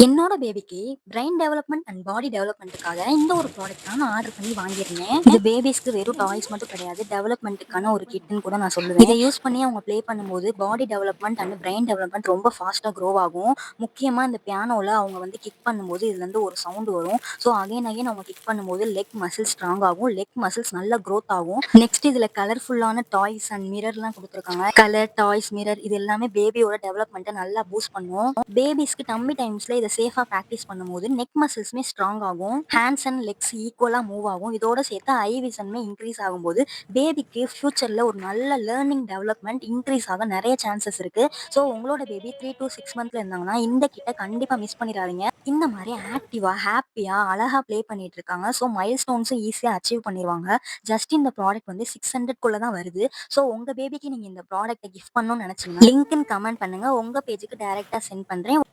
என்னோட பேபிக்கு brain development and body டெவலப்மெண்ட்டுக்காக இந்த ஒரு ப்ராடக்ட் தான் நான் ஆர்டர் பண்ணி வாங்கியிருந்தேன். இது பேபிஸ்க்கு வெறும் டாய்ஸ் மட்டும் கிடையாது. டெவலப்மெண்ட்டுக்கான ஒரு கிட்ன்னு கூட நான் சொல்லுவேன். இத யூஸ் பண்ணி அவங்க ப்ளே பண்ணும்போது பாடி டெவலப்மெண்ட் அண்ட் பிரெயின் டெவலப்மெண்ட் ரொம்ப ஃபாஸ்ட்டா க்ரோ ஆகும். முக்கியமா இந்த பியானோல அவங்க வந்து கிக் பண்ணும்போது இதுலேருந்து ஒரு சவுண்ட் வரும். ஸோ அகைன் அகைன் அவங்க கிக் பண்ணும்போது லெக் மசில்ஸ் ஸ்ட்ராங் ஆகும். லெக் மசில்ஸ் நல்லா க்ரோத் ஆகும். நெக்ஸ்ட் இதுல கலர்ஃபுல்லான டாய்ஸ் அண்ட் மிரர்லாம் குடுத்துருக்காங்க. கலர், டாய்ஸ், மிரர் இது எல்லாமே பேபியோட டெவலப்மெண்ட்ட நல்லா பூஸ்ட் பண்ணும். பேபிஸ்க்கு டம்மி டைம்ஸ்ல இத சேஃபா பிராக்டிஸ் பண்ணும்போது நெக் மசில்ஸ்மே ஸ்ட்ராங் ஆகும். ஹேண்ட்ஸ் அண்ட் லெக்ஸ் ஈக்குவலா மூவ் ஆகும். இதோட சேர்த்து ஐ விஷனுமே இன்க்ரீஸ் ஆகும்போது பேபிக்கு ஃபியூச்சர்ல ஒரு நல்ல லேர்னிங் டெவலப்மெண்ட் இன்க்ரீஸ் ஆக நிறைய சான்சஸ் இருக்கு. ஸோ உங்களோட பேபி 3 to 6 மந்த்ல இருந்தாங்கன்னா இந்த கிட்ட கண்டிப்பா மிஸ் பண்ணிடாதீங்க. இந்த மாதிரி ஆக்டிவா, ஹாப்பியா, அழகா ப்ளே பண்ணிட்டு இருக்காங்க. ஸோ மைல் ஸ்டோன்ஸும் ஈஸியா அச்சீவ் பண்ணிருவாங்க. ஜஸ்ட் இந்த ப்ராடக்ட் வந்து 600 தான் வருது. ஸோ உங்க பேபிக்கு நீங்க இந்த ப்ராடக்ட்டை கிஃப்ட் பண்ணணும்னு நினைச்சீங்கன்னா லிங்க்னு கமெண்ட் பண்ணுங்க. உங்க பேஜுக்கு டைரக்டா சென்ட் பண்றேன்.